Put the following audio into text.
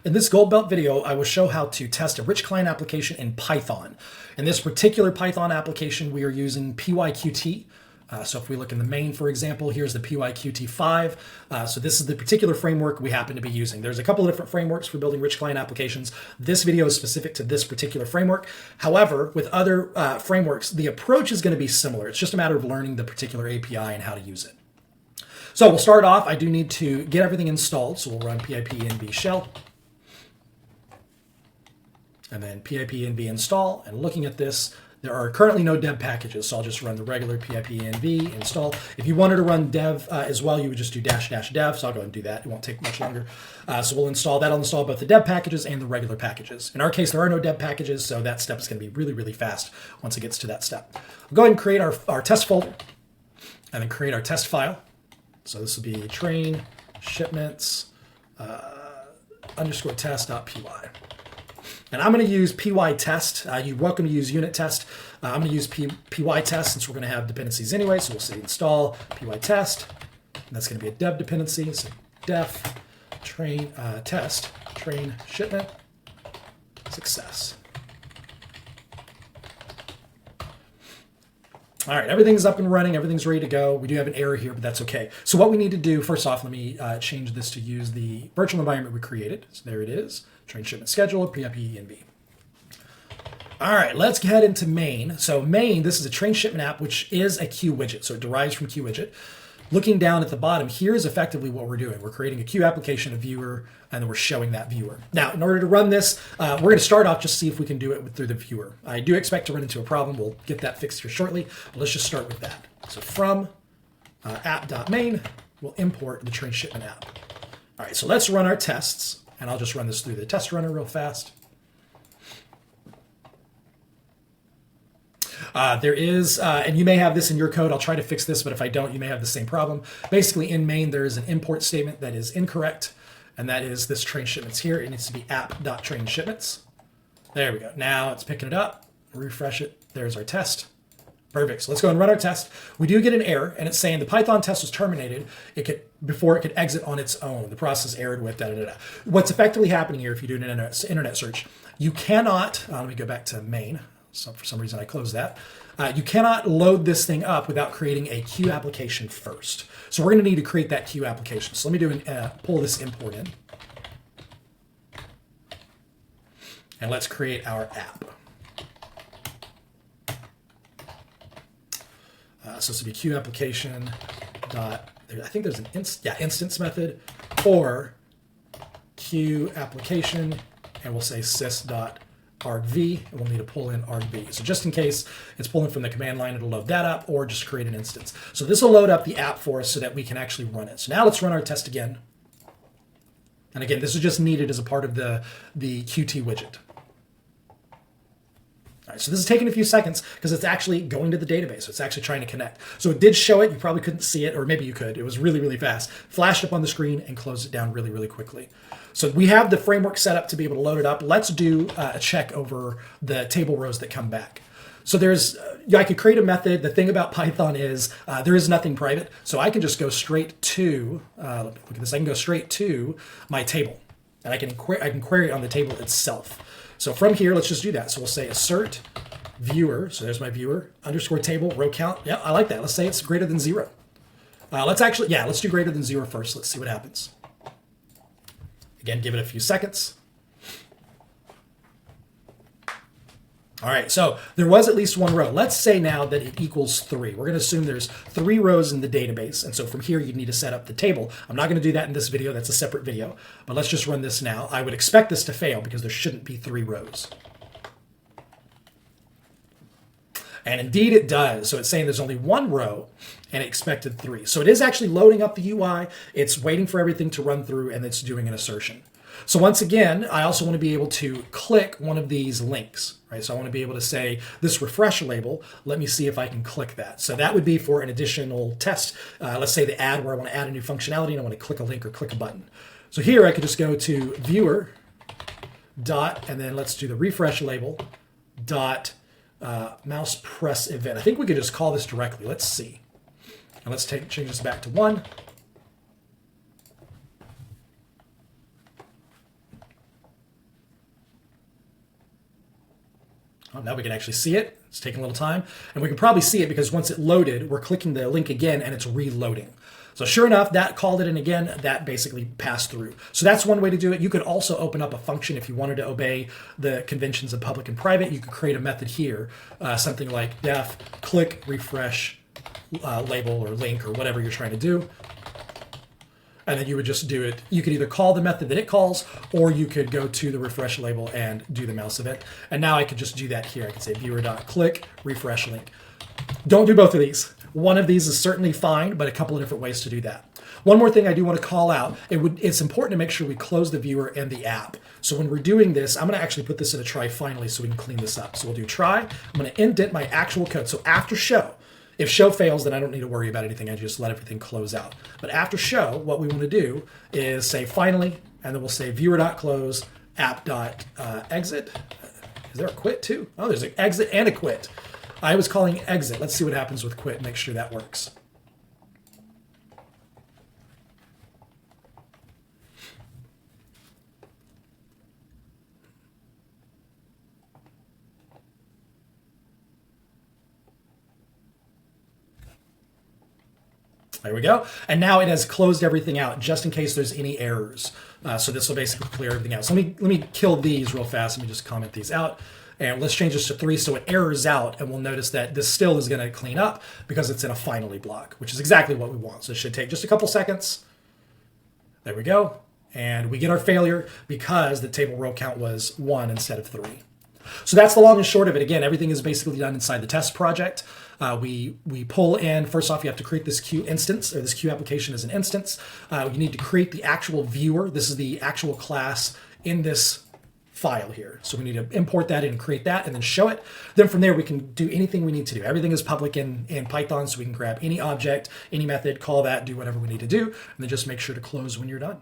In this Gold Belt video, I will show how to test a rich client application in Python. In this particular Python application, we are using PYQT. So if we look in the main, for example, here's the PYQT 5. So this is the particular framework we happen to be using. There's a couple of different frameworks for building rich client applications. This video is specific to this particular framework. However, with other frameworks, the approach is going to be similar. It's just a matter of learning the particular API and how to use it. So we'll start off. I do need to get everything installed. So we'll run pip-env shell. And then pip-env install. And looking at this, there are currently no dev packages, so I'll just run the regular pip-env install. If you wanted to run dev as well, you would just do --dev, so I'll go ahead and do that. It won't take much longer. So we'll install that. I'll install both the dev packages and the regular packages. In our case, there are no dev packages, so that step is going to be really, really fast once it gets to that step. We'll go ahead and create our test folder, and then create our test file. So this will be train shipments underscore test.py. And I'm going to use pytest. You're welcome to use unit test. I'm going to use pytest since we're going to have dependencies anyway. So we'll say install pytest. And that's going to be a dev dependency. So def train test train shipment success. All right, everything's up and running. Everything's ready to go. We do have an error here, but that's okay. So what we need to do, first off, let me change this to use the virtual environment we created. So there it is. Train shipment schedule, pip-env. All right, let's head into main. So main, this is a train shipment app, which is a queue widget. So it derives from queue widget. Looking down at the bottom, here's effectively what we're doing. We're creating a queue application, a viewer, and then we're showing that viewer. Now, in order to run this, we're going to start off just see if we can do it through the viewer. I do expect to run into a problem. We'll get that fixed here shortly, but let's just start with that. So from app.main, we'll import the train shipment app. All right, so let's run our tests. And I'll just run this through the test runner real fast. There is, and you may have this in your code. I'll try to fix this, but if I don't, you may have the same problem. Basically, in main, there is an import statement that is incorrect, and that is this train shipments here. It needs to be app.trainshipments. There we go. Now it's picking it up. Refresh it. There's our test. Perfect. So let's go and run our test. We do get an error, and it's saying the Python test was terminated before it could exit on its own. The process errored with da-da-da-da. What's effectively happening here, if you do an internet search, you cannot, let me go back to main. So for some reason I closed that. You cannot load this thing up without creating a queue application first. So we're going to need to create that queue application. So let me do pull this import in. And let's create our app. So this will be queue application dot, I think there's an instance method for queue application, and we'll say sys.argv, and we'll need to pull in argv. So just in case it's pulling from the command line, it'll load that up or just create an instance. So this will load up the app for us so that we can actually run it. So now let's run our test again. And again, this is just needed as a part of the Qt widget. All right, so this is taking a few seconds because it's actually going to the database. So it's actually trying to connect. So it did show it. You probably couldn't see it, or maybe you could. It was really, really fast. Flashed up on the screen and closed it down really, really quickly. So we have the framework set up to be able to load it up. Let's do a check over the table rows that come back. So I could create a method. The thing about Python is there is nothing private. So I can just go straight to, look at this, I can go straight to my table. And I can query it on the table itself. So from here, let's just do that. So we'll say assert viewer. So there's my viewer underscore table row count. Yeah, I like that. Let's say it's greater than 0. Let's do greater than 0 first. Let's see what happens. Again, give it a few seconds. All right, so there was at least one row. Let's say now that it equals 3. We're going to assume there's 3 rows in the database. And so from here, you need to set up the table. I'm not going to do that in this video. That's a separate video. But let's just run this now. I would expect this to fail because there shouldn't be 3 rows. And indeed it does. So it's saying there's only 1 row and it expected 3. So it is actually loading up the UI. It's waiting for everything to run through and it's doing an assertion. So once again, I also want to be able to click one of these links, right? So I want to be able to say this refresh label. Let me see if I can click that. So that would be for an additional test. Let's say the ad where I want to add a new functionality and I want to click a link or click a button. So here I could just go to viewer dot, and then let's do the refresh label dot mouse press event. I think we could just call this directly. Let's see. And let's change this back to 1. Oh, now we can actually see it. It's taking a little time. And we can probably see it because once it loaded, we're clicking the link again and it's reloading. So sure enough, that called it in again, that basically passed through. So that's one way to do it. You could also open up a function if you wanted to obey the conventions of public and private. You could create a method here, something like def click refresh label or link or whatever you're trying to do. And then you would just do it. You could either call the method that it calls, or you could go to the refresh label and do the mouse event. And now I could just do that here. I could say viewer.click refresh link. Don't do both of these. One of these is certainly fine, but a couple of different ways to do that. One more thing I do want to call out, it's important to make sure we close the viewer and the app. So when we're doing this, I'm going to actually put this in a try finally so we can clean this up. So we'll do try. I'm going to indent my actual code. So after show, if show fails, then I don't need to worry about anything. I just let everything close out. But after show, what we want to do is say finally, and then we'll say viewer.close app.exit. Is there a quit too? Oh, there's an exit and a quit. I was calling exit. Let's see what happens with quit. Make sure that works. There we go. And now it has closed everything out just in case there's any errors. So this will basically clear everything out. So let me kill these real fast. Let me just comment these out. And let's change this to 3 so it errors out. And we'll notice that this still is going to clean up because it's in a finally block, which is exactly what we want. So it should take just a couple seconds. There we go. And we get our failure because the table row count was 1 instead of 3. So that's the long and short of it. Again, everything is basically done inside the test project. We pull in, first off, you have to create this queue instance, or this queue application as an instance. You need to create the actual viewer. This is the actual class in this file here. So we need to import that and create that and then show it. Then from there, we can do anything we need to do. Everything is public in Python, so we can grab any object, any method, call that, do whatever we need to do, and then just make sure to close when you're done.